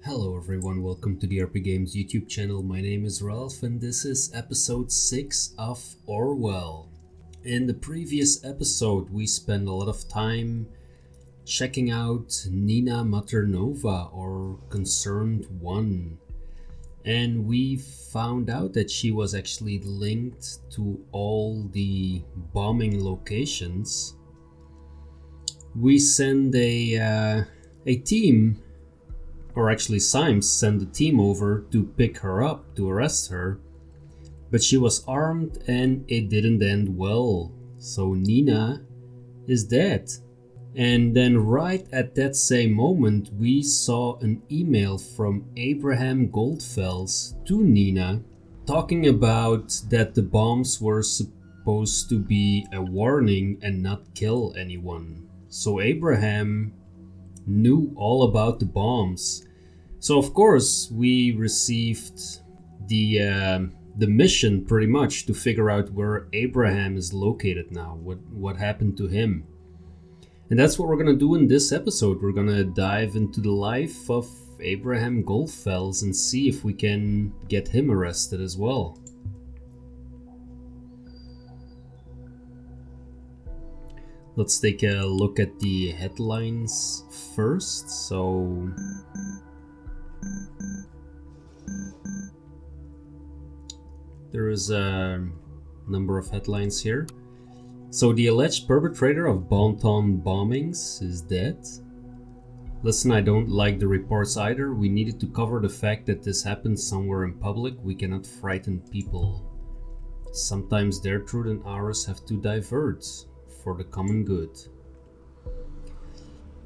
Hello everyone, welcome to the RPGames YouTube channel. My name is Ralph and this is episode 6 of Orwell. In the previous episode we spent a lot of time checking out Nina Maternova, or Concerned One, and we found out that she was actually linked to all the bombing locations. We send a team, or actually Symes sent a team over to pick her up, to arrest her, but she was armed and it didn't end well. So Nina is dead. And then right at that same moment we saw an email from Abraham GOLDFELS to Nina talking about that the bombs were supposed to be a warning and not kill anyone. So Abraham knew all about the bombs. So of course we received the mission pretty much to figure out where Abraham is located now, what happened to him. And that's what we're gonna do in this episode. We're gonna dive into the life of Abraham GOLDFELS and see if we can get him arrested as well. Let's take a look at the headlines first. So there is a number of headlines here. So the alleged perpetrator of Bonton bombings is dead. Listen, I don't like the reports either. We needed to cover the fact that this happened somewhere in public. We cannot frighten people. Sometimes their truth and ours have to diverge for the common good.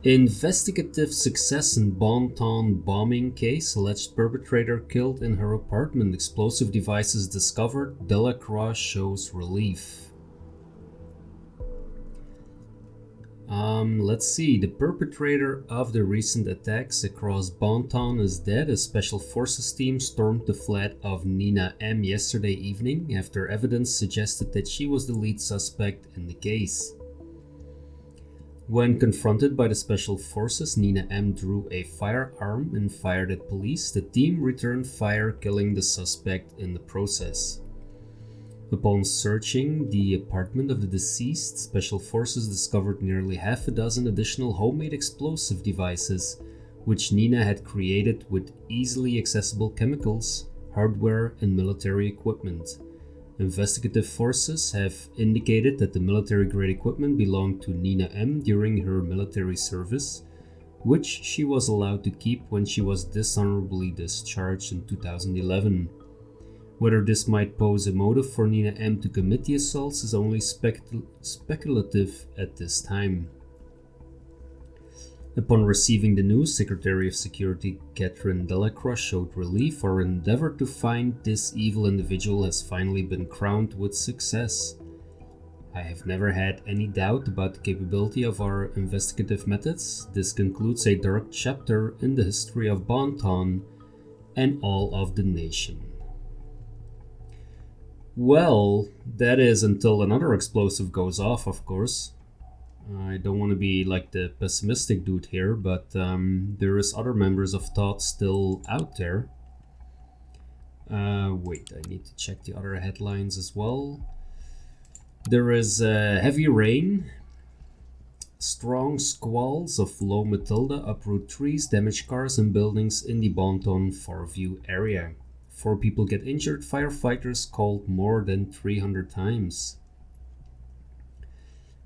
Investigative success in Bonton bombing case. Alleged perpetrator killed in her apartment. Explosive devices discovered. Delacroix shows relief. Let's see. The perpetrator of the recent attacks across Bonton is dead. A special forces team stormed the flat of Nina M. yesterday evening after evidence suggested that she was the lead suspect in the case. When confronted by the special forces, Nina M. drew a firearm and fired at police. The team returned fire, killing the suspect in the process. Upon searching the apartment of the deceased, special forces discovered nearly half a dozen additional homemade explosive devices, which Nina had created with easily accessible chemicals, hardware, and military equipment. Investigative forces have indicated that the military-grade equipment belonged to Nina M. during her military service, which she was allowed to keep when she was dishonorably discharged in 2011. Whether this might pose a motive for Nina M. to commit the assaults is only speculative at this time. Upon receiving the news, Secretary of Security Catherine Delacroix showed relief. Our endeavor to find this evil individual has finally been crowned with success. I have never had any doubt about the capability of our investigative methods. This concludes a dark chapter in the history of Bonton and all of the nation. Well, that is until another explosive goes off, of course. I don't want to be like the pessimistic dude here, but there is other members of thought still out there. Wait, I need to check the other headlines as well. There is heavy rain. Strong squalls of low Matilda uproot trees, damage cars and buildings in the Bonton Farview area. 4 people get injured. Firefighters called more than 300 times.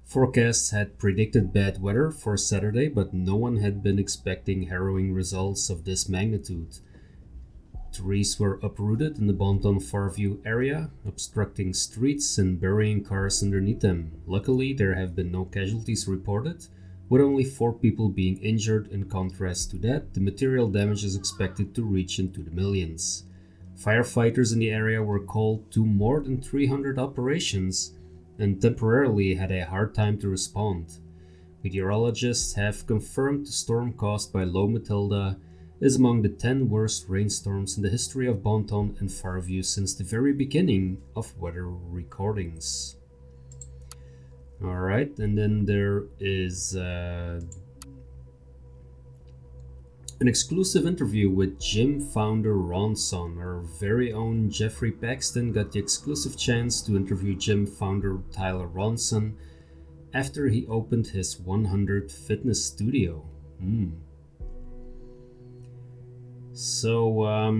Forecasts had predicted bad weather for Saturday, but no one had been expecting harrowing results of this magnitude. Trees were uprooted in the Bonton Farview area, obstructing streets and burying cars underneath them. Luckily, there have been no casualties reported, with only 4 people being injured. In contrast to that, the material damage is expected to reach into the millions. Firefighters in the area were called to more than 300 operations and temporarily had a hard time to respond. Meteorologists have confirmed the storm caused by low Matilda is among the 10 worst rainstorms in the history of Bonton and Farview since the very beginning of weather recordings. Alright, and then there is An exclusive interview with gym founder Ronson. Our very own Jeffrey Paxton got the exclusive chance to interview gym founder Tyler Ronson after he opened his 100th fitness studio. So,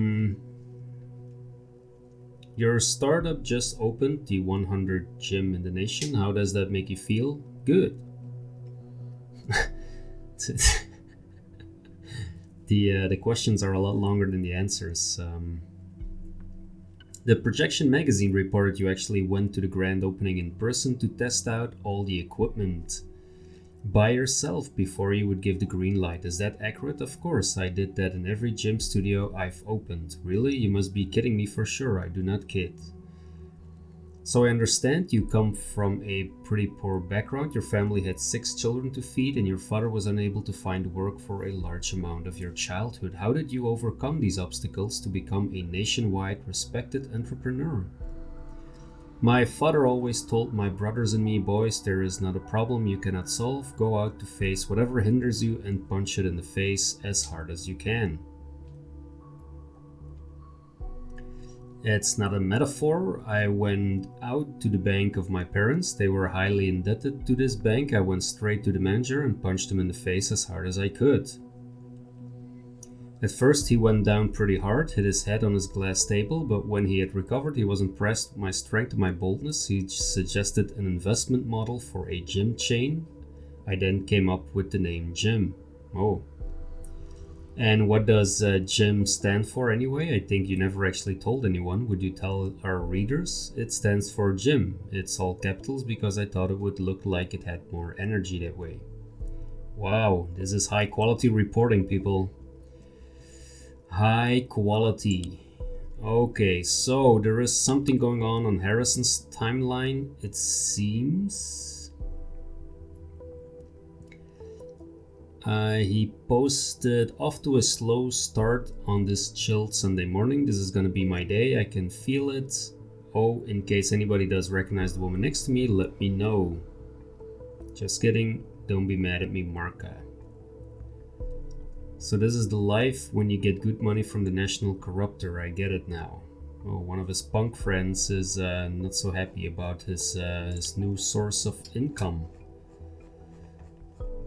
your startup just opened the 100th gym in the nation. How does that make you feel? Good. The questions are a lot longer than the answers. The Projection magazine reported you actually went to the grand opening in person to test out all the equipment by yourself before you would give the green light. Is that accurate? Of course, I did that in every gym studio I've opened. Really? You must be kidding me for sure. I do not kid. So I understand you come from a pretty poor background. Your family had 6 children to feed and your father was unable to find work for a large amount of your childhood. How did you overcome these obstacles to become a nationwide respected entrepreneur? My father always told my brothers and me, boys, there is not a problem you cannot solve. Go out to face whatever hinders you and punch it in the face as hard as you can. It's not a metaphor. I went out to the bank of my parents. They were highly indebted to this bank. I went straight to the manager and punched him in the face as hard as I could. At first he went down pretty hard, hit his head on his glass table, but when he had recovered he was impressed with my strength and my boldness. He suggested an investment model for a gym chain. I then came up with the name Gym. Oh. And what does GYM stand for anyway? I think you never actually told anyone. Would you tell our readers? It stands for gym. It's all capitals because I thought it would look like it had more energy that way. Wow, this is high quality reporting, people. High quality. Okay, so there is something going on Harrison's timeline, it seems. He posted, off to a slow start on this chilled Sunday morning. This is gonna be my day, I can feel it. Oh, in case anybody does recognize the woman next to me, let me know. Just kidding, don't be mad at me, Marka. So this is the life when you get good money from the national corruptor, I get it now. Oh, one of his punk friends is not so happy about his new source of income.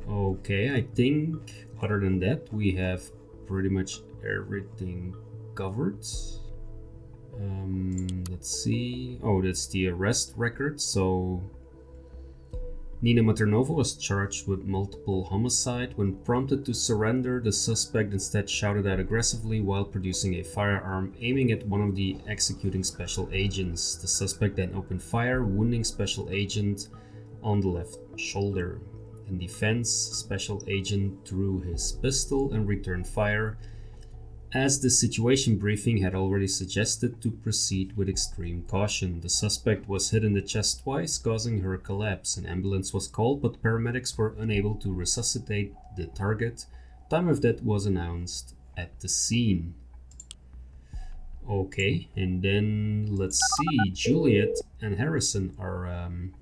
Okay, I think other than that we have pretty much everything covered. Let's see. Oh, that's the arrest record. So Nina Maternova was charged with multiple homicide. When prompted to surrender, the suspect instead shouted out aggressively while producing a firearm, aiming at one of the executing special agents. The suspect then opened fire, wounding special agent on the left shoulder. In defense, special agent drew his pistol and returned fire, as the situation briefing had already suggested to proceed with extreme caution. The suspect was hit in the chest twice, causing her collapse. An ambulance was called, but paramedics were unable to resuscitate the target. Time of death was announced at the scene. Okay, and then let's see, Juliette and Harrison are on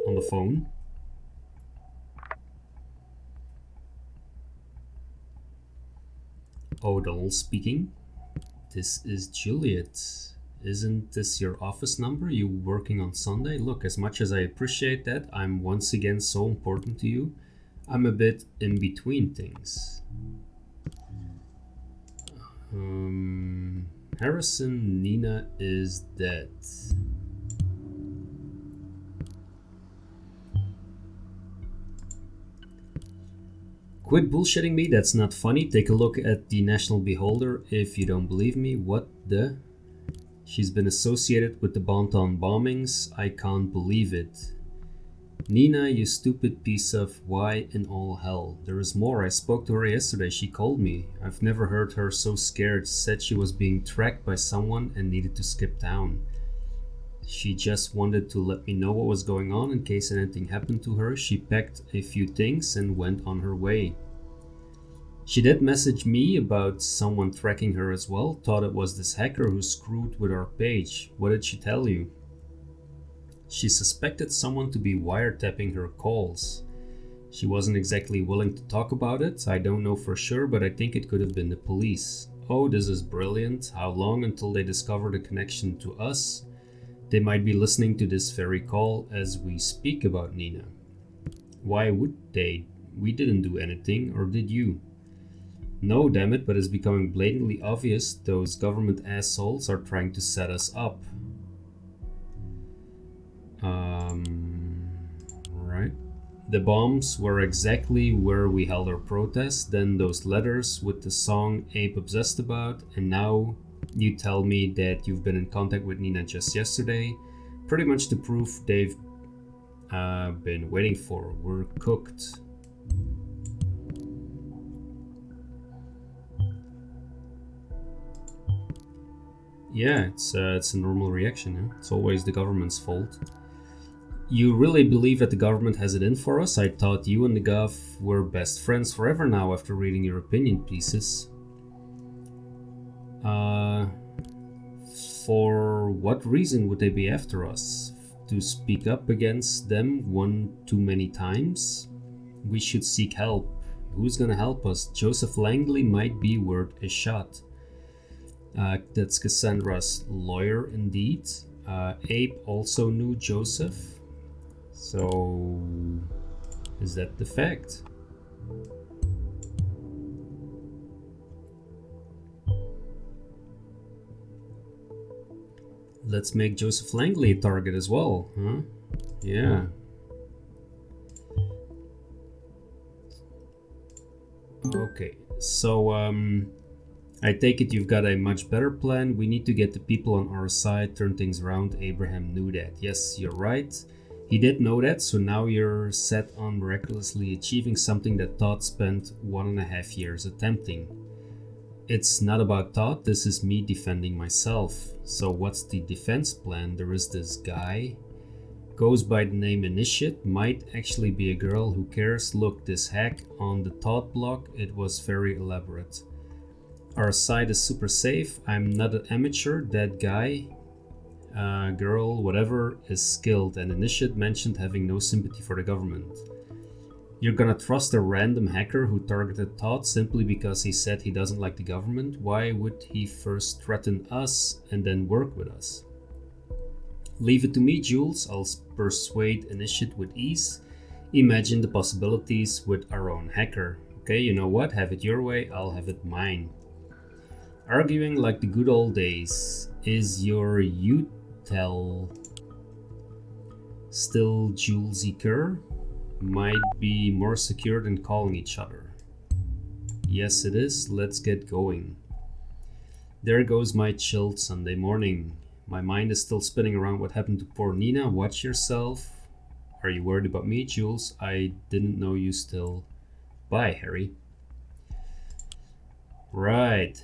the phone. O'Donnell speaking. This is Juliet. Isn't this your office number? You working on Sunday? Look, as much as I appreciate that, I'm once again so important to you. I'm a bit in between things. Harrison, Nina is dead. Quit bullshitting me, that's not funny. Take a look at the National Beholder if you don't believe me. What the? She's been associated with the Bonton bombings. I can't believe it. Nina, you stupid piece of why in all hell. There is more. I spoke to her yesterday. She called me. I've never heard her so scared. Said she was being tracked by someone and needed to skip town. She just wanted to let me know what was going on in case anything happened to her. She packed a few things and went on her way. She did message me about someone tracking her as well. Thought it was this hacker who screwed with our page. What did she tell you? She suspected someone to be wiretapping her calls. She wasn't exactly willing to talk about it. I don't know for sure, but I think it could have been the police. Oh, this is brilliant. How long until they discover the connection to us? They might be listening to this very call as we speak about Nina. Why would they? We didn't do anything, or did you? No, damn it, but it's becoming blatantly obvious those government assholes are trying to set us up. Right. The bombs were exactly where we held our protest, then those letters with the song Abe obsessed about, and now you tell me that you've been in contact with Nina just yesterday. Pretty much the proof they've been waiting for. We're cooked. Yeah, it's a normal reaction. Yeah? It's always the government's fault. You really believe that the government has it in for us? I thought you and the gov were best friends forever now after reading your opinion pieces. For what reason would they be after us? To speak up against them one too many times? We should seek help. Who's gonna help us? Josef Langley might be worth a shot. That's Cassandra's lawyer indeed. Abe also knew Joseph. So, is that the fact? Let's make Josef Langley a target as well, huh? Yeah. Okay, so I take it you've got a much better plan. We need to get the people on our side, turn things around. Abraham knew that. Yes, you're right. He did know that, so now you're set on miraculously achieving something that Todd spent 1.5 years attempting. It's not about Todd, this is me defending myself. So what's the defense plan? There is this guy, goes by the name Initiate, might actually be a girl, who cares? Look, this hack on the Todd blog, it was very elaborate. Our site is super safe, I'm not an amateur, that guy, girl, whatever, is skilled, and Initiate mentioned having no sympathy for the government. You're gonna trust a random hacker who targeted Todd simply because he said he doesn't like the government? Why would he first threaten us and then work with us? Leave it to me, Jules. I'll persuade Initiate with ease. Imagine the possibilities with our own hacker. Okay, you know what? Have it your way, I'll have it mine. Arguing like the good old days. Is your util still Julesy Kerr? Might be more secure than calling each other. Yes, it is. Let's get going. There goes my chilled Sunday morning. My mind is still spinning around what happened to poor Nina. Watch yourself. Are you worried about me, Jules? I didn't know you still. Bye, Harry. Right.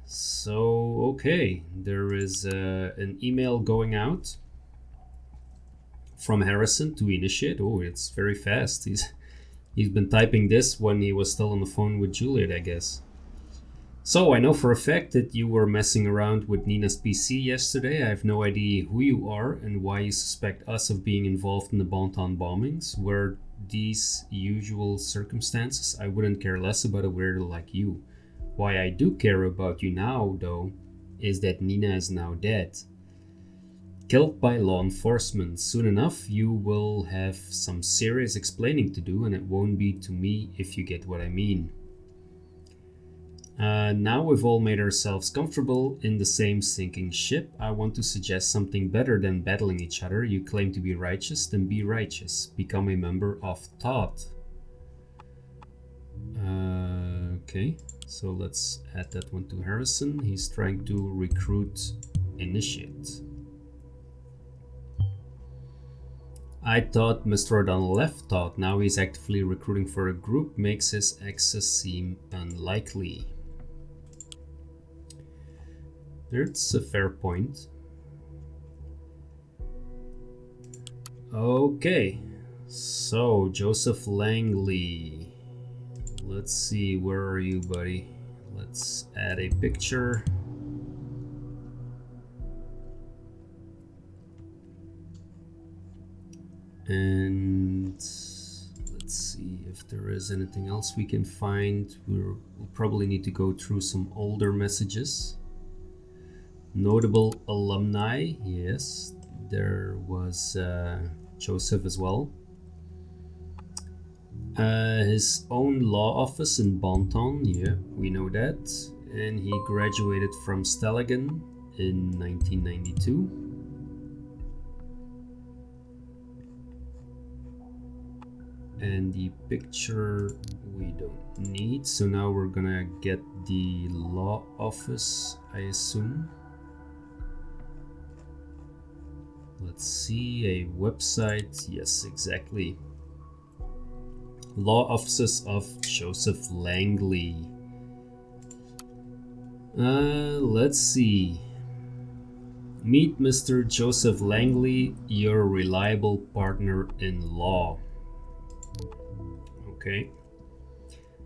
So, okay. There is an email going out from Harrison to Initiate. Oh, it's very fast. He's been typing this when he was still on the phone with Juliet, I guess. So, I know for a fact that you were messing around with Nina's PC yesterday. I have no idea who you are and why you suspect us of being involved in the Bonton bombings. Were these usual circumstances? I wouldn't care less about a weirdo like you. Why I do care about you now, though, is that Nina is now dead. Killed by law enforcement. Soon enough, you will have some serious explaining to do, and it won't be to me, if you get what I mean. Now we've all made ourselves comfortable in the same sinking ship. I want to suggest something better than battling each other. You claim to be righteous, then be righteous. Become a member of Todd. Okay, so let's add that one to Harrison. He's trying to recruit Initiate. I thought Mr. O'Donnell left Todd. Now he's actively recruiting for a group. Makes his access seem unlikely. That's a fair point. Okay, so Josef Langley. Let's see, where are you, buddy? Let's add a picture. And let's see if there is anything else we can find. We'll probably need to go through some older messages. Notable alumni, yes, there was Joseph as well. His own law office in Bonton, yeah, we know that. And he graduated from Stellingen in 1992. And the picture we don't need, so now we're gonna get the law office, I assume. Let's see, a website, yes, exactly. Law offices of Josef Langley. Let's see. Meet Mr. Josef Langley, your reliable partner in law. Okay.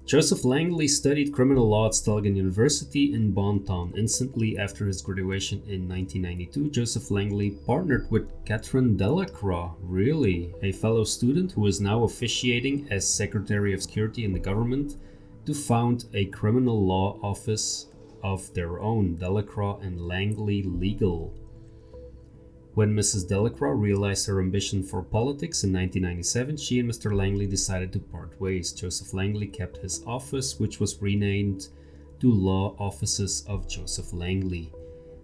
Josef Langley studied criminal law at Stellingen University in Bonton. Instantly after his graduation in 1992, Josef Langley partnered with Catherine Delacroix, really, a fellow student who is now officiating as Secretary of Security in the government, to found a criminal law office of their own, Delacroix and Langley Legal. When Mrs. Delacroix realized her ambition for politics in 1997, she and Mr. Langley decided to part ways. Josef Langley kept his office, which was renamed to Law Offices of Josef Langley.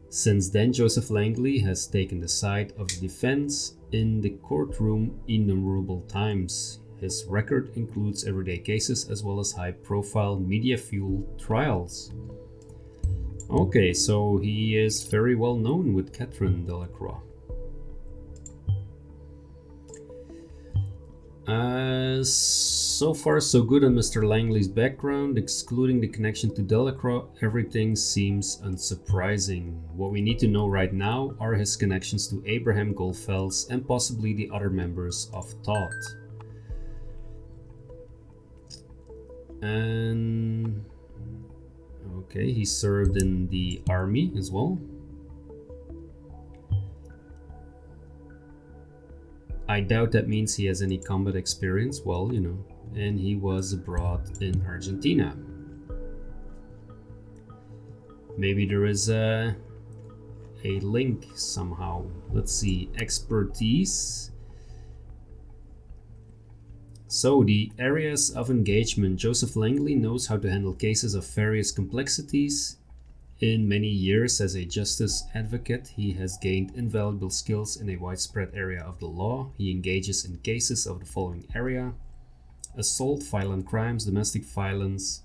Since then, Josef Langley has taken the side of the defense in the courtroom innumerable times. His record includes everyday cases as well as high-profile media-fueled trials. Okay, so he is very well known with Catherine Delacroix. So far so good on Mr. Langley's background. Excluding the connection to Delacroix, everything seems unsurprising. What we need to know right now are his connections to Abraham GOLDFELS and possibly the other members of Thought. And okay, he served in the army as well. I doubt that means he has any combat experience, well, you know, and he was abroad in Argentina. Maybe there is a link somehow. Let's see, expertise. So the areas of engagement. Josef Langley knows how to handle cases of various complexities. In many years as a justice advocate, he has gained invaluable skills in a widespread area of the law. He engages in cases of the following area: assault, violent crimes, domestic violence,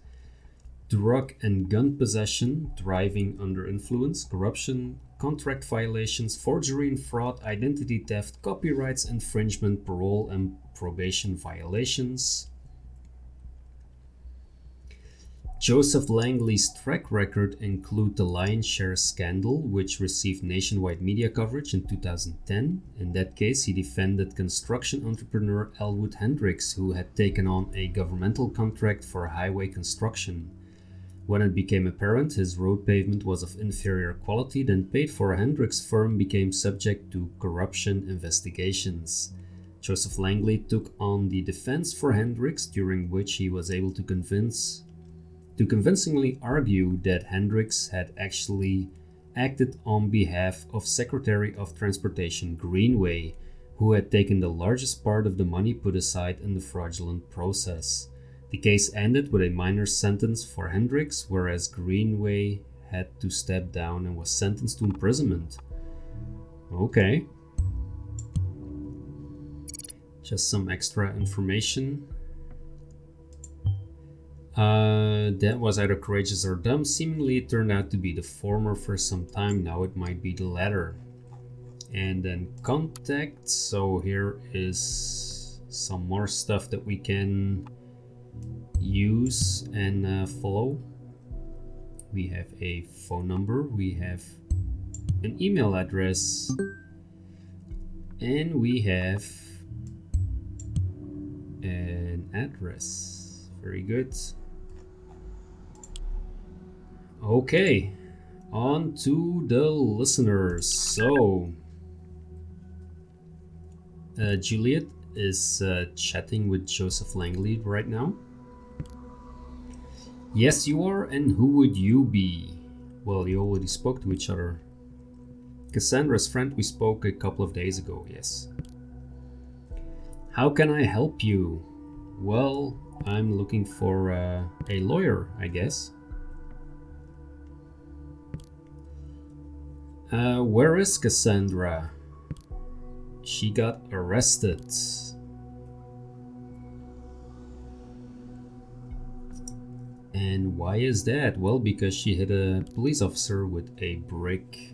drug and gun possession, driving under influence, corruption, contract violations, forgery and fraud, identity theft, copyrights infringement, parole and probation violations. Josef Langley's track record include the Lion's Share scandal, which received nationwide media coverage in 2010. In that case, he defended construction entrepreneur Elwood Hendricks, who had taken on a governmental contract for highway construction. When it became apparent his road pavement was of inferior quality than paid for, Hendricks' firm became subject to corruption investigations. Josef Langley took on the defense for Hendricks, during which he was able to convincingly argue that Hendricks had actually acted on behalf of Secretary of Transportation Greenway, who had taken the largest part of the money put aside in the fraudulent process. The case ended with a minor sentence for Hendricks, whereas Greenway had to step down and was sentenced to imprisonment. Okay. Just some extra information. That was either courageous or dumb. Seemingly it turned out to be the former for some time. Now it might be the latter. And then contact. So here is some more stuff that we can use and follow. We have a phone number. We have an email address. And we have an address. Very good. Okay, on to the listeners. So, Juliette is chatting with Josef Langley right now. Yes, you are, and who would you be? Well, you already spoke to each other. Cassandra's friend, we spoke a couple of days ago, yes. How can I help you? Well, I'm looking for a lawyer, I guess. Where is Cassandra? She got arrested. And why is that? Well, because she hit a police officer with a brick.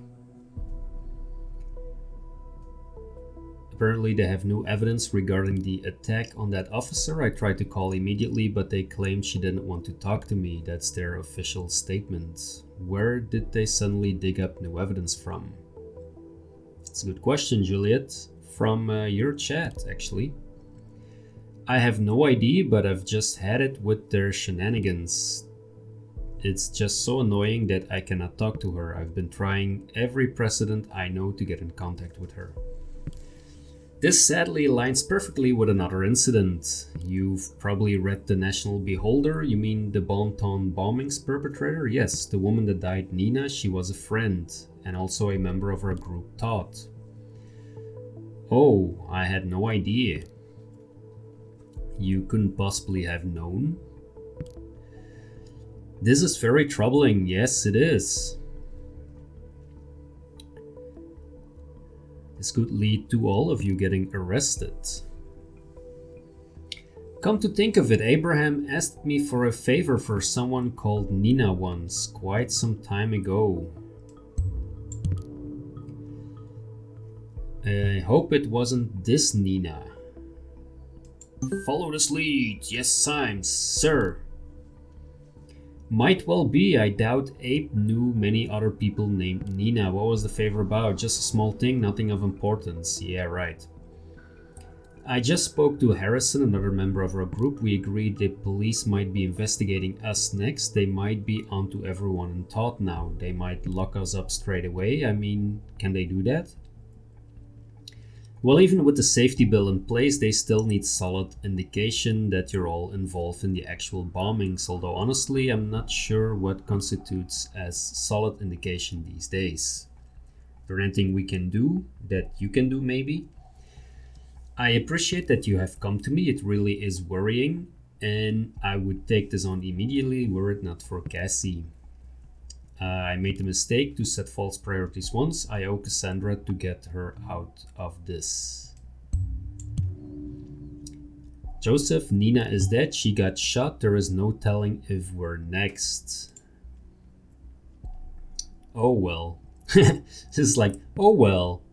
Apparently they have no evidence regarding the attack on that officer. I tried to call immediately, but they claimed she didn't want to talk to me. That's their official statement. Where did they suddenly dig up new evidence from? It's a good question, Juliet. From your chat, actually. I have no idea, but I've just had it with their shenanigans. It's just so annoying that I cannot talk to her. I've been trying every precedent I know to get in contact with her. This sadly aligns perfectly with another incident. You've probably read the National Beholder. You mean the Bonton bombings perpetrator? Yes, the woman that died, Nina, she was a friend and also a member of our group, Todd. Oh, I had no idea. You couldn't possibly have known? This is very troubling. Yes, it is. This could lead to all of you getting arrested. Come to think of it, Abraham asked me for a favor for someone called Nina once, quite some time ago. I hope it wasn't this Nina. Follow this lead. Yes, Symes, sir. Might well be. I doubt Abe knew many other people named Nina. What was the favor about? Just a small thing, nothing of importance. Yeah, right. I just spoke to Harrison, another member of our group. We agreed the police might be investigating us next. They might be onto everyone in Todd now. They might lock us up straight away. I mean, can they do that? Well, even with the safety bill in place, they still need solid indication that you're all involved in the actual bombings, although honestly, I'm not sure what constitutes as solid indication these days. Is there anything we can do, that you can do maybe? I appreciate that you have come to me, it really is worrying, and I would take this on immediately were it not for Cassie. I made the mistake to set false priorities once. I owe Cassandra to get her out of this. Joseph, Nina is dead. She got shot. There is no telling if we're next. Oh well. This is like, oh well.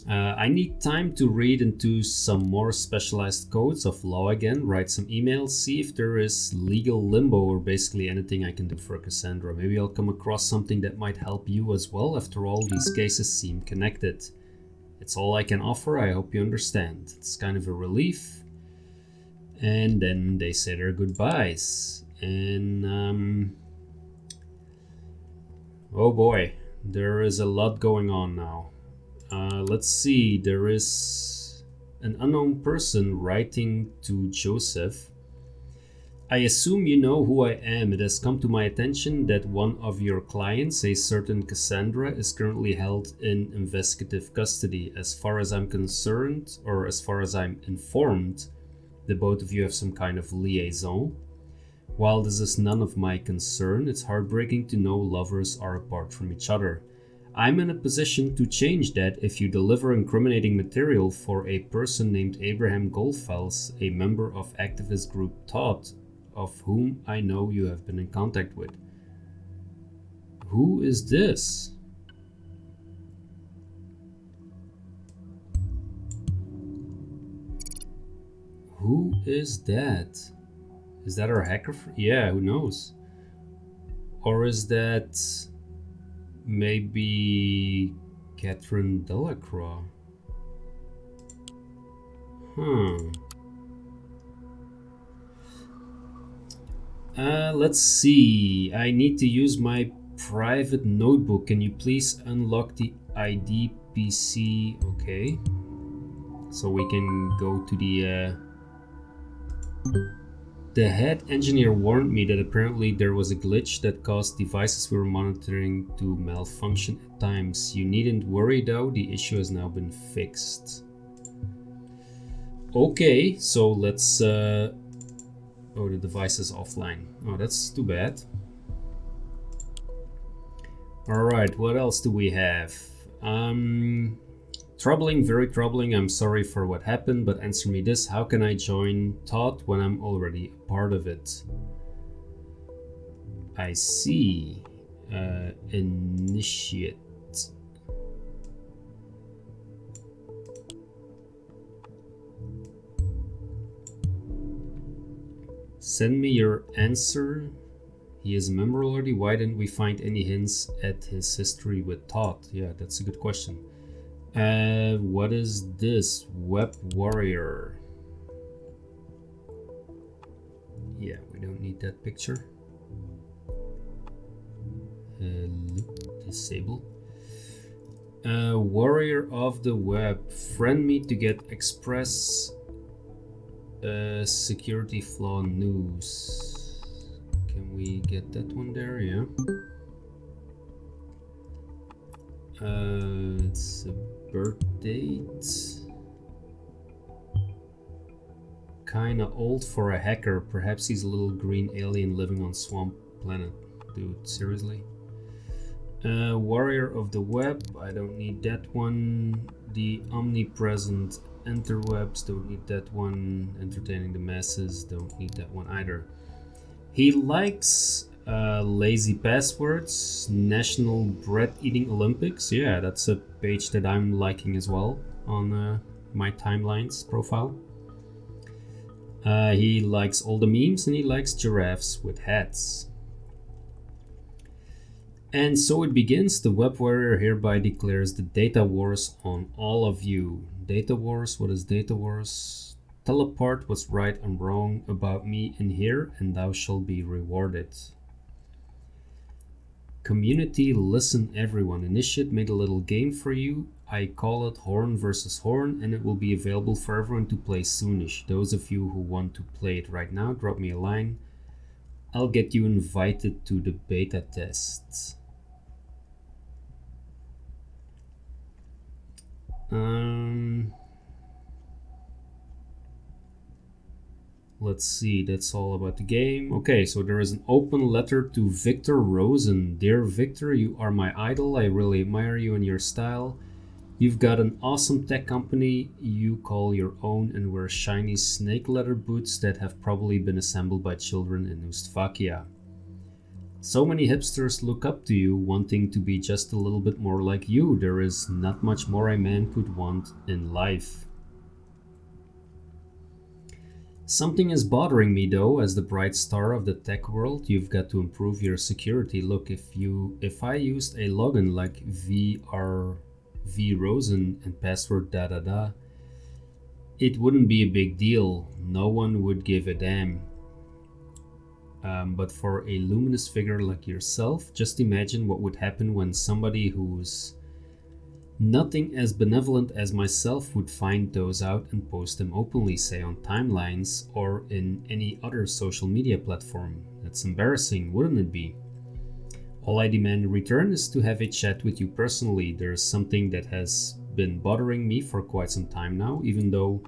I need time to read into some more specialized codes of law again, write some emails, see if there is legal limbo or basically anything I can do for Cassandra. Maybe I'll come across something that might help you as well. After all, these cases seem connected. It's all I can offer. I hope you understand. It's kind of a relief. And then they say their goodbyes. And, oh boy, there is a lot going on now. Let's see, there is an unknown person writing to Joseph. I assume you know who I am. It has come to my attention that one of your clients, a certain Cassandra, is currently held in investigative custody. As far as I'm concerned, or as far as I'm informed, the both of you have some kind of liaison. While this is none of my concern, it's heartbreaking to know lovers are apart from each other. I'm in a position to change that if you deliver incriminating material for a person named Abraham GOLDFELS, a member of activist group Todd, of whom I know you have been in contact with. Who is this? Who is that? Is that our hacker? Yeah, who knows? Or is that maybe Catherine Delacroix? Let's see. I need to use my private notebook. Can you please unlock the ID PC? Okay. So we can go to the head engineer warned me that apparently there was a glitch that caused devices we were monitoring to malfunction at times. You needn't worry though, the issue has now been fixed. Okay, so let's... oh, the device is offline. Oh, that's too bad. Alright, what else do we have? Troubling, very troubling. I'm sorry for what happened, but answer me this. How can I join Todd when I'm already a part of it? I see. Initiate. Send me your answer. He is a member already. Why didn't we find any hints at his history with Todd? Yeah, that's a good question. What is this? Web Warrior. Yeah, we don't need that picture. Disable. Warrior of the Web. Friend me to get express security flaw news. Can we get that one there? Yeah. It's a birth date. Kinda old for a hacker. Perhaps he's a little green alien living on Swamp Planet. Dude, seriously? Warrior of the Web. I don't need that one. The omnipresent interwebs. Don't need that one. Entertaining the masses. Don't need that one either. He likes lazy passwords, National Bread Eating Olympics. Yeah, that's a page that I'm liking as well on my timelines profile. He likes all the memes and he likes giraffes with hats. And so it begins. The Web Warrior hereby declares the data wars on all of you. Data wars? What is data wars? Tell apart what's right and wrong about me in here, and thou shalt be rewarded. Community, listen everyone. Initiate made a little game for you. I call it Horn versus Horn, and it will be available for everyone to play soonish. Those of you who want to play it right now, drop me a line. I'll get you invited to the beta tests. Let's see, that's all about the game. Okay, so there is an open letter to Victor Rosen. Dear Victor, you are my idol. I really admire you and your style. You've got an awesome tech company you call your own and wear shiny snake leather boots that have probably been assembled by children in Ustavakia. So many hipsters look up to you, wanting to be just a little bit more like you. There is not much more a man could want in life. Something is bothering me though. As the bright star of the tech world, you've got to improve your security. Look, if I used a login like VRVRosen and password it wouldn't be a big deal. No one would give a damn. But for a luminous figure like yourself, just imagine what would happen when somebody who's nothing as benevolent as myself would find those out and post them openly, say on timelines or in any other social media platform. That's embarrassing, wouldn't it be? All I demand in return is to have a chat with you personally. There's something that has been bothering me for quite some time now, even though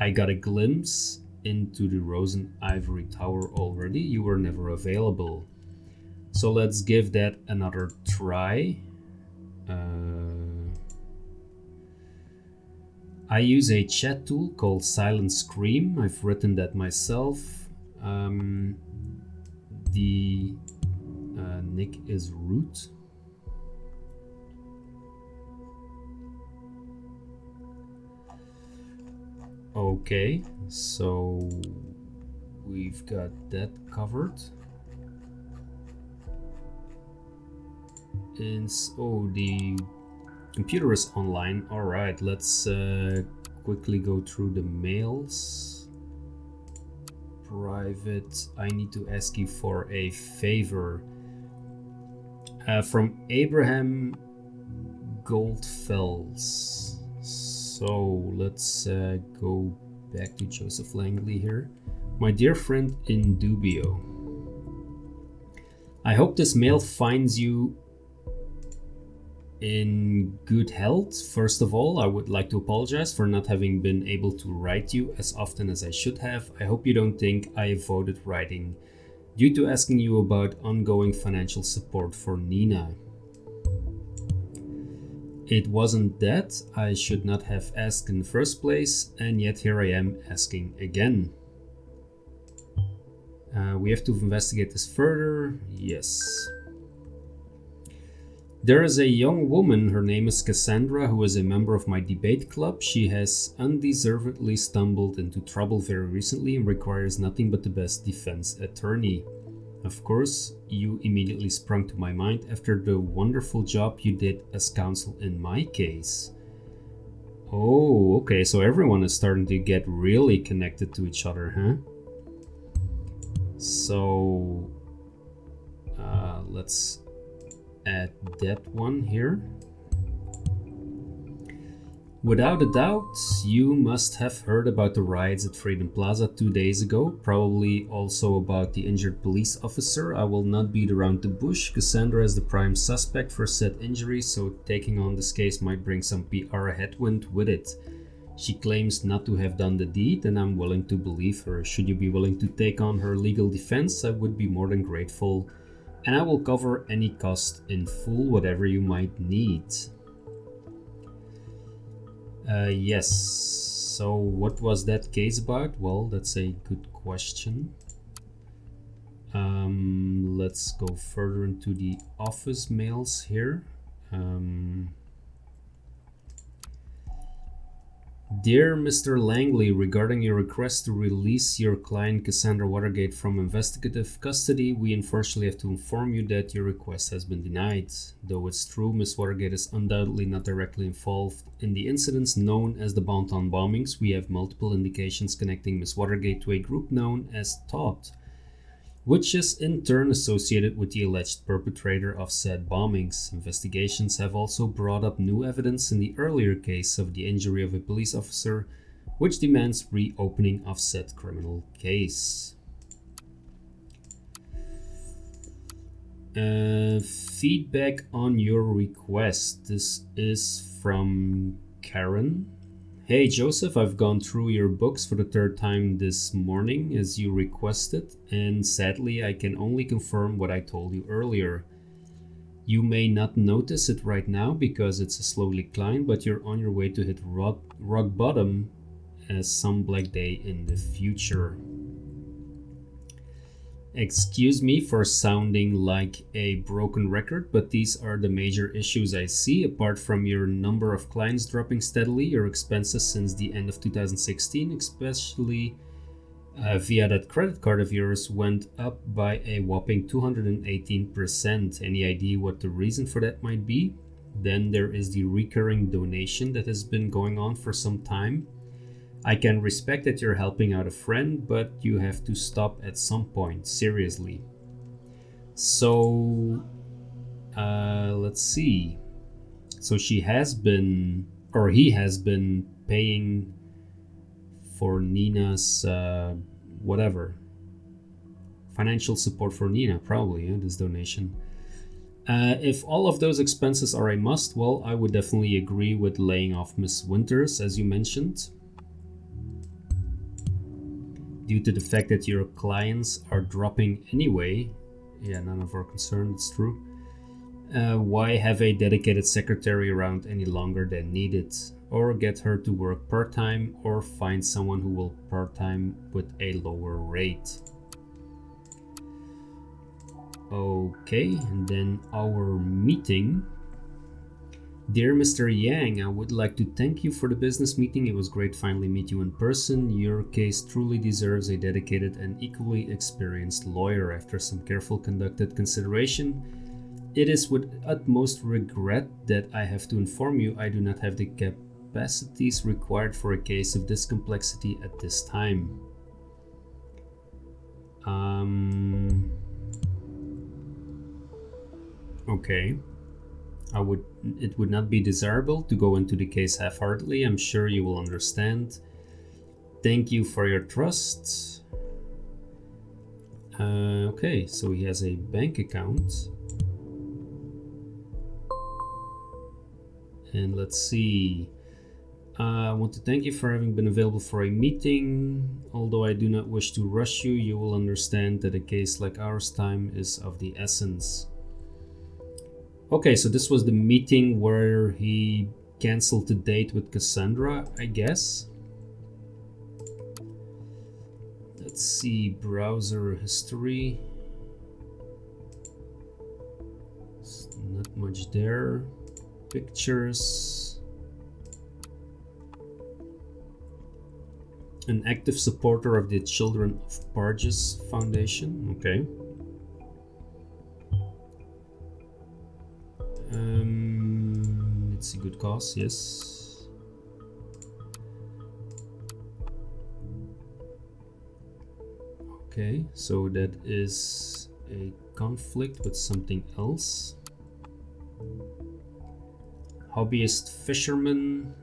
I got a glimpse into the Rosen Ivory Tower already. You were never available. So let's give that another try. I use a chat tool called Silent Scream. I've written that myself. The nick is root. Okay, so we've got that covered. And so the computer is online. All right, let's quickly go through the mails. Private, I need to ask you for a favor. From Abraham GOLDFELS. So let's go back to Josef Langley here. My dear friend in dubio, I hope this mail finds you in good health. First of all, I would like to apologize for not having been able to write you as often as I should have. I hope you don't think I avoided writing due to asking you about ongoing financial support for Nina. It wasn't that. I should not have asked in the first place, and yet here I am asking again. We have to investigate this further. Yes. There is a young woman, her name is Cassandra, who is a member of my debate club. She has undeservedly stumbled into trouble very recently and requires nothing but the best defense attorney. Of course, you immediately sprung to my mind after the wonderful job you did as counsel in my case. Oh, okay, so everyone is starting to get really connected to each other, huh? So, let's add that one here. Without a doubt, you must have heard about the riots at Freedom Plaza 2 days ago, probably also about the injured police officer. I will not beat around the bush. Cassandra is the prime suspect for said injury, so taking on this case might bring some PR headwind with it. She claims not to have done the deed, and I'm willing to believe her. Should you be willing to take on her legal defense, I would be more than grateful, and I will cover any cost in full, whatever you might need. Yes, so what was that case about? Well, that's a good question. Let's go further into the office mails here. Dear Mr. Langley, regarding your request to release your client Cassandra Watergate from investigative custody, we unfortunately have to inform you that your request has been denied. Though it's true Ms. Watergate is undoubtedly not directly involved in the incidents known as the Bonton bombings, we have multiple indications connecting Ms. Watergate to a group known as Thought, which is in turn associated with the alleged perpetrator of said bombings. Investigations have also brought up new evidence in the earlier case of the injury of a police officer, which demands reopening of said criminal case. Feedback on your request. This is from Karen. Hey Joseph, I've gone through your books for the third time this morning as you requested, and sadly I can only confirm what I told you earlier. You may not notice it right now because it's a slow decline, but you're on your way to hit rock bottom as some black day in the future. Excuse me for sounding like a broken record, but these are the major issues I see. Apart from your number of clients dropping steadily, your expenses since the end of 2016, especially via that credit card of yours, went up by a whopping 218%. Any idea what the reason for that might be? Then there is the recurring donation that has been going on for some time. I can respect that you're helping out a friend, but you have to stop at some point, seriously. So, let's see. So she has been, or he has been paying for Nina's, whatever. Financial support for Nina, probably, this donation. If all of those expenses are a must, well, I would definitely agree with laying off Miss Winters, as you mentioned. Due to the fact that your clients are dropping anyway, yeah, none of our concern, it's true. Why have a dedicated secretary around any longer than needed? Or get her to work part-time, or find someone who will part-time with a lower rate. Okay, and then our meeting. Dear Mr. Yang, I would like to thank you for the business meeting. It was great finally meet you in person. Your case truly deserves a dedicated and equally experienced lawyer. After some careful conducted consideration, it is with utmost regret that I have to inform you I do not have the capacities required for a case of this complexity at this time. Okay. It would not be desirable to go into the case half-heartedly. I'm sure you will understand. Thank you for your trust. Okay, so he has a bank account. And let's see. I want to thank you for having been available for a meeting. Although I do not wish to rush you, you will understand that a case like ours, time is of the essence. Okay, so this was the meeting where he cancelled the date with Cassandra, I guess. Let's see, browser history. It's not much there. Pictures. An active supporter of the Children of Barges Foundation. Okay. It's a good cause, yes. Okay, so that is a conflict with something else. Hobbyist fisherman.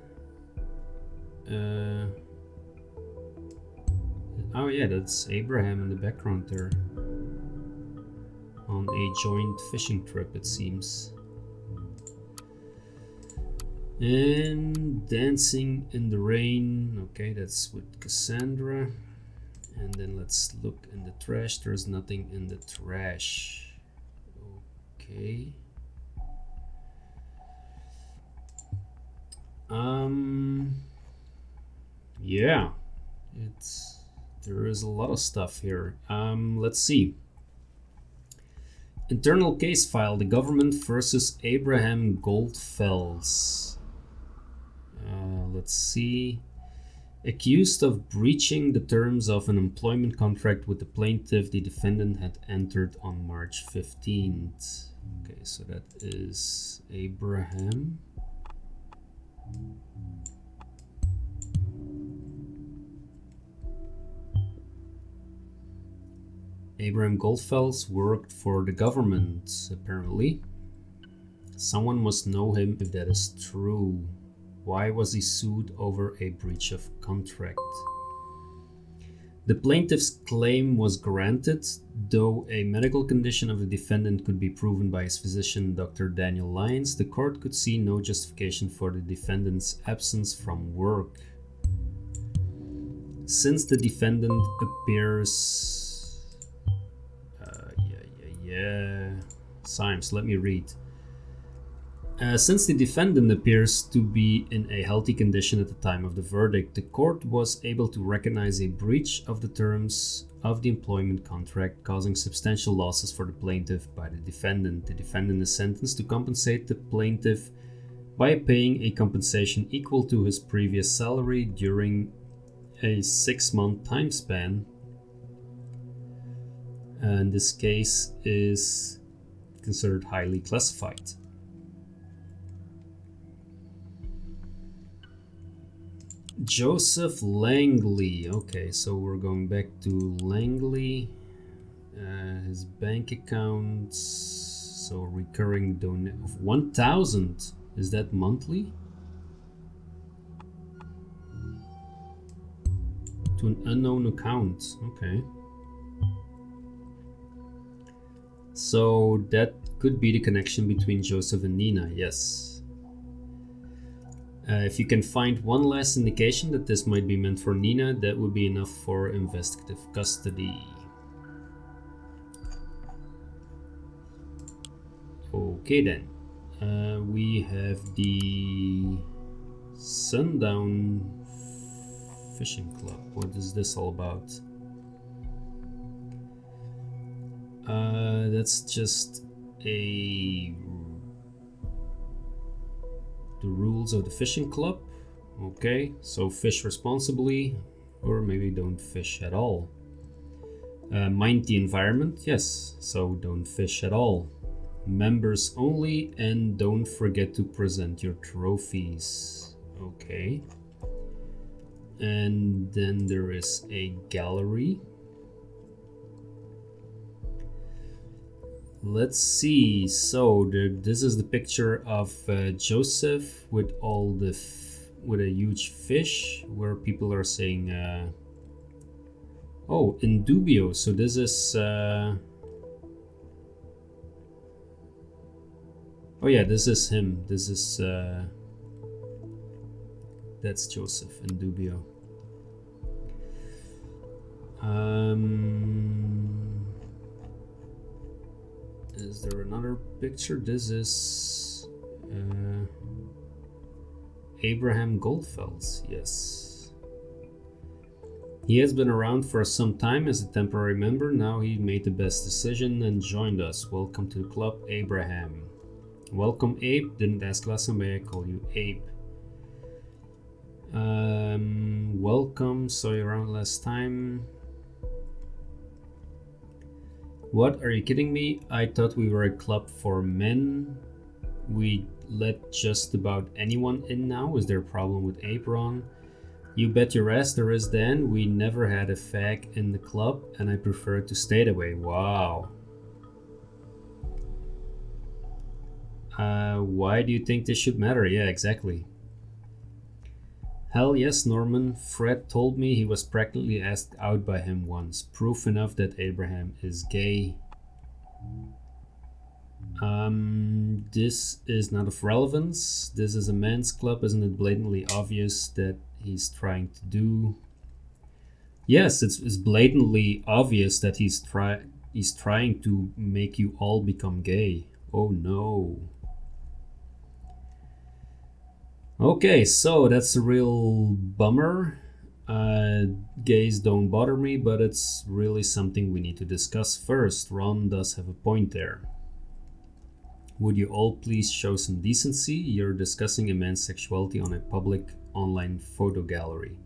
Oh yeah, that's Abraham in the background there. On a joint fishing trip, it seems. And dancing in the rain. Okay, that's with Cassandra. And then let's look in the trash. There's nothing in the trash. Okay. Yeah. There is a lot of stuff here. Let's see. Internal case file: the government versus Abraham GOLDFELS. Let's see. Accused of breaching the terms of an employment contract with the plaintiff, the defendant had entered on March 15th. Okay, so that is Abraham. Abraham GOLDFELS worked for the government, apparently. Someone must know him if that is true. Why was he sued over a breach of contract? The plaintiff's claim was granted, though a medical condition of the defendant could be proven by his physician, Dr. Daniel Lyons. The court could see no justification for the defendant's absence from work. Since the defendant appears... Symes, let me read. Since the defendant appears to be in a healthy condition at the time of the verdict, the court was able to recognize a breach of the terms of the employment contract, causing substantial losses for the plaintiff by the defendant. The defendant is sentenced to compensate the plaintiff by paying a compensation equal to his previous salary during a 6-month time span. And this case is considered highly classified. Josef Langley. Okay, so we're going back to Langley. His bank accounts. So recurring donation of 1,000. Is that monthly? To an unknown account. Okay. So that could be the connection between Joseph and Nina, yes. If you can find one last indication that this might be meant for Nina, that would be enough for investigative custody. Okay then. We have the Sundown Fishing Club. What is this all about? That's just the rules of the fishing club. Okay, so fish responsibly, or maybe don't fish at all. Mind the environment, yes, so don't fish at all. Members only, and don't forget to present your trophies. Okay. And then there is a gallery. Let's see. So this is the picture of Joseph with all the with a huge fish, where people are saying, "Oh, in dubio." So this is. Oh yeah, this is him. This is. That's Joseph in dubio. Is there another picture? This is Abraham GOLDFELS, yes. He has been around for some time as a temporary member. Now he made the best decision and joined us. Welcome to the club, Abraham. Welcome, Abe. Didn't ask last time, but I call you Abe. Welcome. Saw you around last time. What? Are you kidding me? I thought we were a club for men. We let just about anyone in now. Is there a problem with Abron? You bet your ass there is, Dan. We never had a fag in the club and I prefer to stay that way. Wow. Why do you think this should matter? Yeah, exactly. Hell yes, Norman. Fred told me he was practically asked out by him once. Proof enough that Abraham is gay. This is not of relevance. This is a men's club. Isn't it blatantly obvious that he's trying to do? Yes, it's blatantly obvious that he's trying to make you all become gay. Oh no. Okay, so that's a real bummer. Gays don't bother me, but it's really something we need to discuss first. Ron does have a point there. Would you all please show some decency? You're discussing a man's sexuality on a public online photo gallery.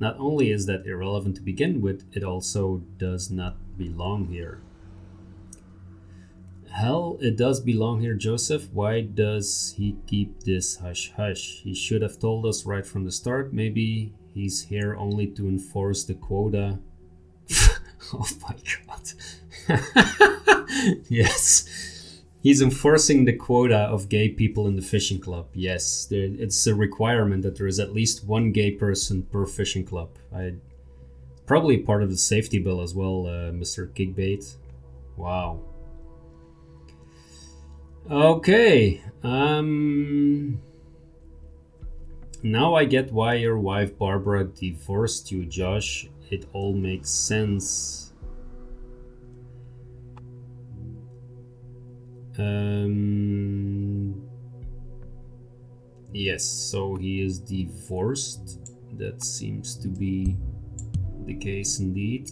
Not only is that irrelevant to begin with, it also does not belong here. Hell, it does belong here, Joseph. Why does he keep this hush-hush? He should have told us right from the start. Maybe he's here only to enforce the quota. Oh my god. Yes. He's enforcing the quota of gay people in the fishing club. Yes, it's a requirement that there is at least one gay person per fishing club. Probably part of the safety bill as well, Mr. Kickbait. Wow. Okay, now I get why your wife Barbara divorced you, Josh. It all makes sense. Yes, so he is divorced. That seems to be the case indeed.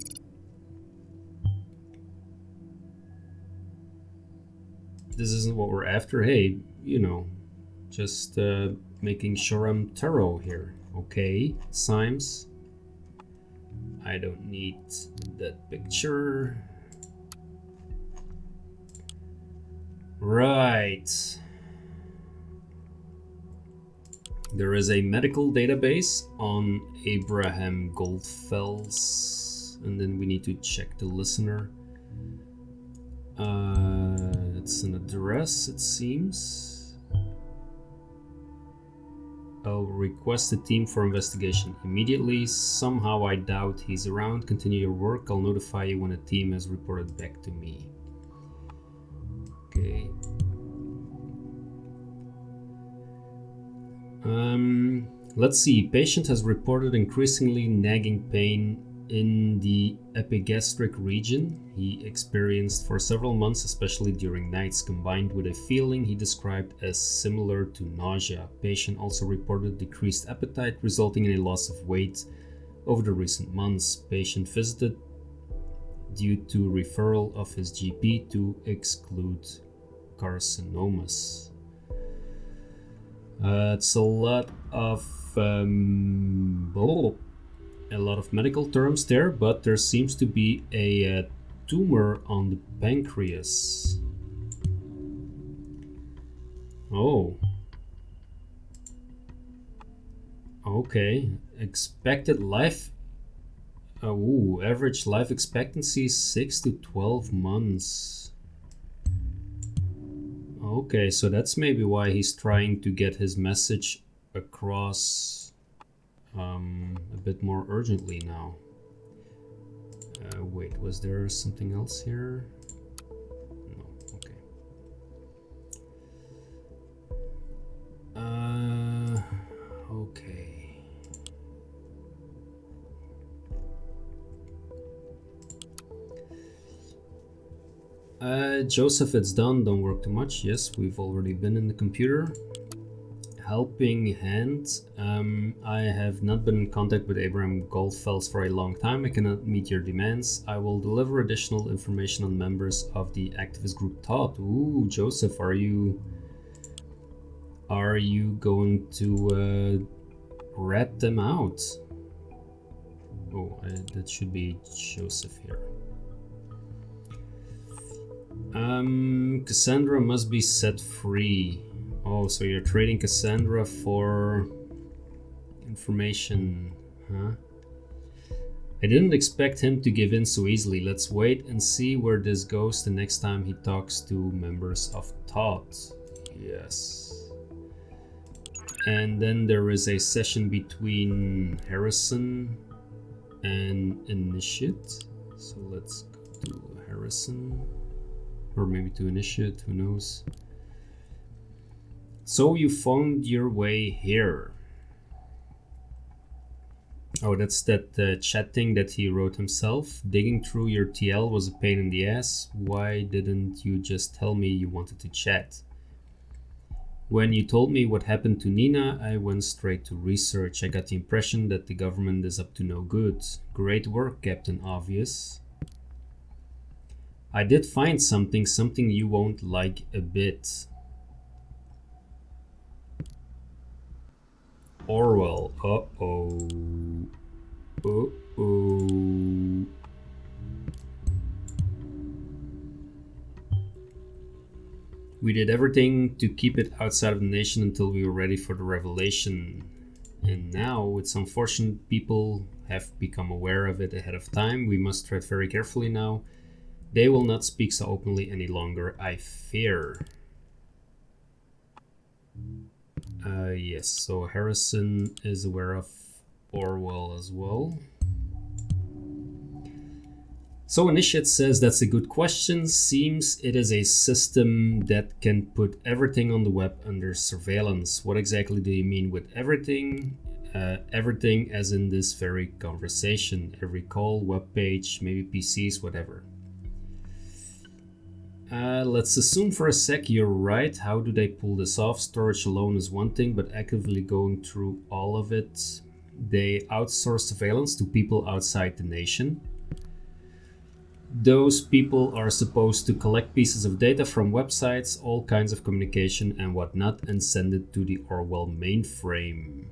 This isn't what we're after. Hey, you know, just making sure I'm thorough here. Okay, Symes. I don't need that picture. Right. There is a medical database on Abraham GOLDFELS, and then we need to check the listener. It's an address, it seems. I'll request a team for investigation immediately. Somehow I doubt he's around. Continue your work. I'll notify you when a team has reported back to me. Okay. Let's see. Patient has reported increasingly nagging pain in the epigastric region he experienced for several months, especially during nights, combined with a feeling he described as similar to nausea. Patient also reported decreased appetite, resulting in a loss of weight over the recent months. Patient visited due to referral of his GP to exclude carcinomas. It's a lot of medical terms there, but there seems to be a tumor on the pancreas. Oh. Okay. Expected life. Average life expectancy 6 to 12 months. Okay, so that's maybe why he's trying to get his message across a bit more urgently now. Wait, was there something else here? No, okay. Okay. Joseph, it's done. Don't work too much. Yes, we've already been in the computer. Helping hand. I have not been in contact with Abraham GOLDFELS for a long time. I cannot meet your demands. I will deliver additional information on members of the activist group Todd. Ooh, Joseph, are you going to rat them out? Oh, that should be Joseph here. Cassandra must be set free. Oh, so you're trading Cassandra for information, huh? I didn't expect him to give in so easily. Let's wait and see where this goes the next time he talks to members of Todd. Yes. And then there is a session between Harrison and Initiate. So let's go to Harrison. Or maybe to Initiate, who knows. So you found your way here. Oh, that's that chat thing that he wrote himself. Digging through your TL was a pain in the ass. Why didn't you just tell me you wanted to chat? When you told me what happened to Nina, I went straight to research. I got the impression that the government is up to no good. Great work, Captain Obvious. I did find something you won't like a bit. Orwell. Uh-oh. Uh-oh. We did everything to keep it outside of the nation until we were ready for the revelation. And now, it's unfortunate people have become aware of it ahead of time. We must tread very carefully now. They will not speak so openly any longer, I fear. Yes, so Harrison is aware of Orwell as well. So Initiate says that's a good question. Seems it is a system that can put everything on the web under surveillance. What exactly do you mean with everything? Everything as in this very conversation. Every call, web page, maybe PCs, whatever. Let's assume for a sec you're right. How do they pull this off? Storage alone is one thing, but actively going through all of it. They outsource surveillance to people outside the nation. Those people are supposed to collect pieces of data from websites, all kinds of communication and whatnot, and send it to the Orwell mainframe.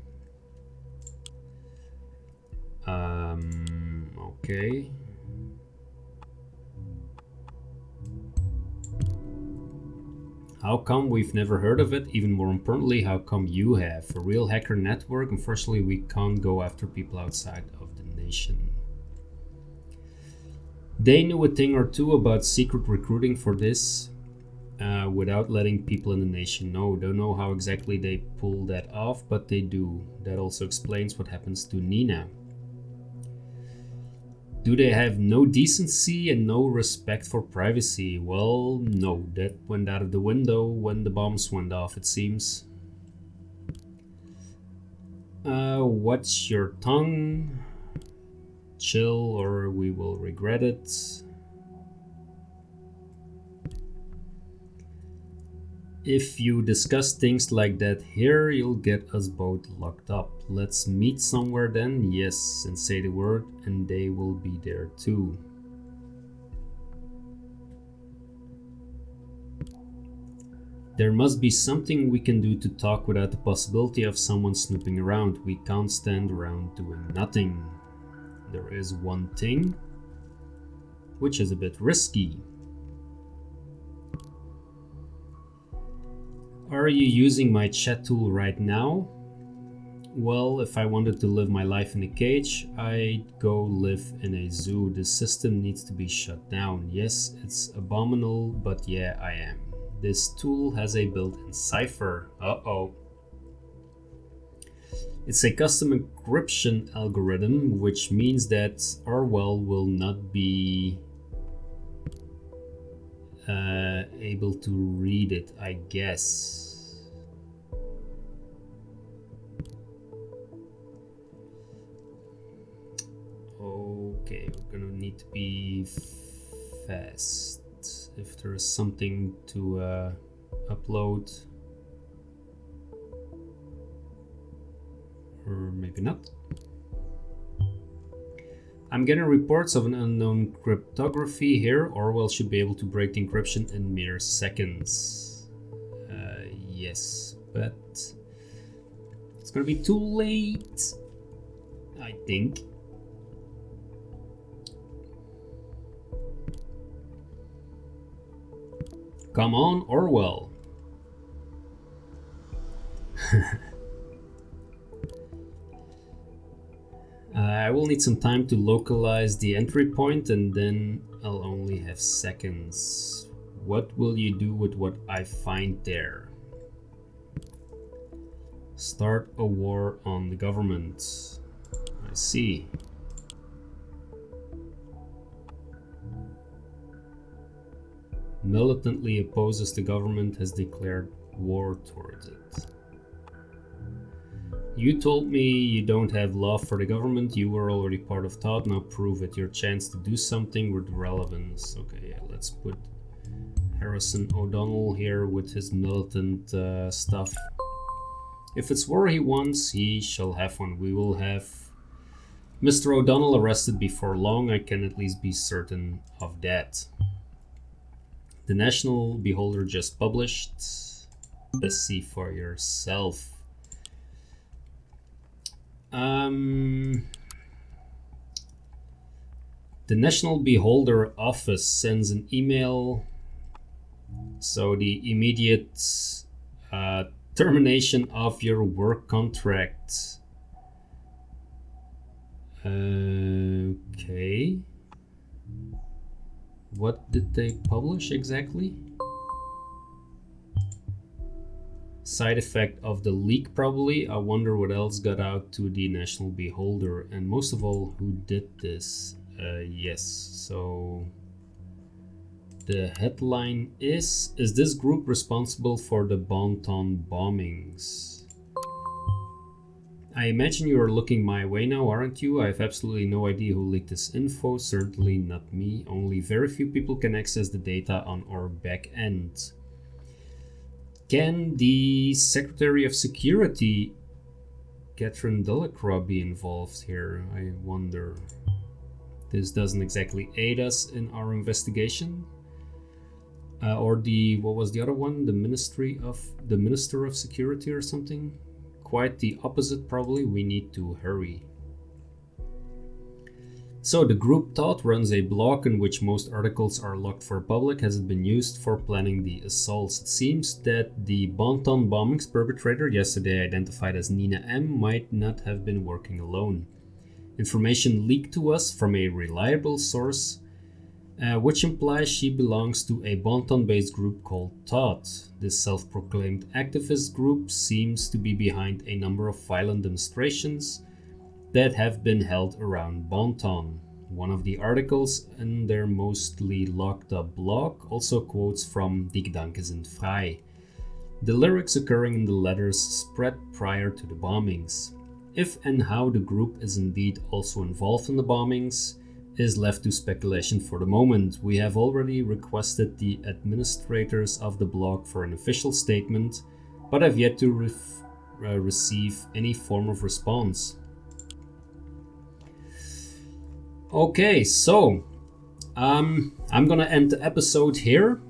Okay. How come we've never heard of it? Even more importantly, how come you have? A real hacker network? Unfortunately, we can't go after people outside of the nation. They knew a thing or two about secret recruiting for this without letting people in the nation know. Don't know how exactly they pull that off, but they do. That also explains what happens to Nina. Do they have no decency and no respect for privacy? Well, no, that went out of the window when the bombs went off, it seems. Watch your tongue. Chill or we will regret it. If you discuss things like that here, you'll get us both locked up. Let's meet somewhere then, yes, and say the word, and they will be there too. There must be something we can do to talk without the possibility of someone snooping around. We can't stand around doing nothing. There is one thing, which is a bit risky. Are you using my chat tool right now? Well, if I wanted to live my life in a cage, I'd go live in a zoo. The system needs to be shut down. Yes, it's abominable, but yeah, I am. This tool has a built-in cipher. Uh-oh. It's a custom encryption algorithm, which means that Orwell will not be able to read it, I guess. Okay, we're gonna need to be fast. If there is something to upload, or maybe not. I'm getting reports of an unknown cryptography here. Orwell should be able to break the encryption in mere seconds. Yes, but it's gonna be too late, I think. Come on, Orwell. I will need some time to localize the entry point, and then I'll only have seconds. What will you do with what I find there? Start a war on the government. I see. Militantly opposes the government, has declared war towards it. You told me you don't have love for the government. You were already part of thought. Now prove it. Your chance to do something with relevance. Okay, yeah, let's put Harrison O'Donnell here with his militant stuff. If it's war he wants, he shall have one. We will have Mr. O'Donnell arrested before long. I can at least be certain of that. The National Beholder just published. Let's see for yourself. The National Beholder office sends an email. So the immediate termination of your work contract. Okay. What did they publish exactly? Side effect of the leak, probably. I wonder what else got out to the National Beholder, and most of all, who did this? Yes, so the headline is this group responsible for the Bonton bombings? I imagine you are looking my way now, aren't you? I have absolutely no idea who leaked this info, certainly not me. Only very few people can access the data on our back end. Can the Secretary of Security, Catherine Delacroix, be involved here? I wonder. This doesn't exactly aid us in our investigation. Or the, what was the other one? The Minister of Security or something? Quite the opposite, probably. We need to hurry. So the group Thought runs a blog in which most articles are locked for public. Has it been used for planning the assaults? It seems that the Bonton bombings perpetrator, yesterday identified as Nina M., might not have been working alone. Information leaked to us from a reliable source, which implies she belongs to a Bonton-based group called Thought. This self-proclaimed activist group seems to be behind a number of violent demonstrations that have been held around Bonton. One of the articles in their mostly locked up blog also quotes from Die Gedanken sind frei. The lyrics occurring in the letters spread prior to the bombings. If and how the group is indeed also involved in the bombings is left to speculation for the moment. We have already requested the administrators of the blog for an official statement, but have yet to receive any form of response. Okay, so I'm gonna end the episode here.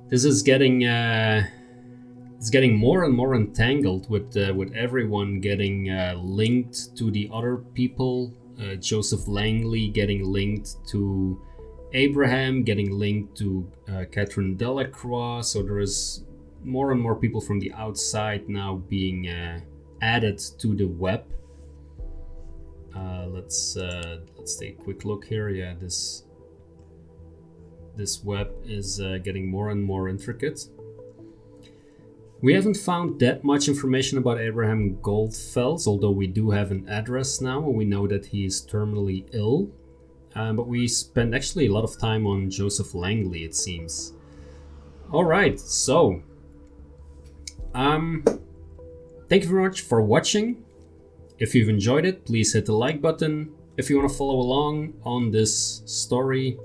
This is getting it's getting more and more entangled with everyone getting linked to the other people. Josef Langley getting linked to Abraham, getting linked to Catherine Delacroix. So there is more and more people from the outside now being added to the web. Let's take a quick look here. Yeah, this This web is getting more and more intricate. We haven't found that much information about Abraham Goldfels, although we do have an address now, and we know that he is terminally ill. But we spent actually a lot of time on Josef Langley, it seems. Alright, so... thank you very much for watching. If you've enjoyed it, please hit the like button. If you want to follow along on this story,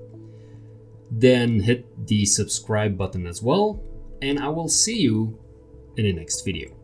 then hit the subscribe button as well. And I will see you in the next video.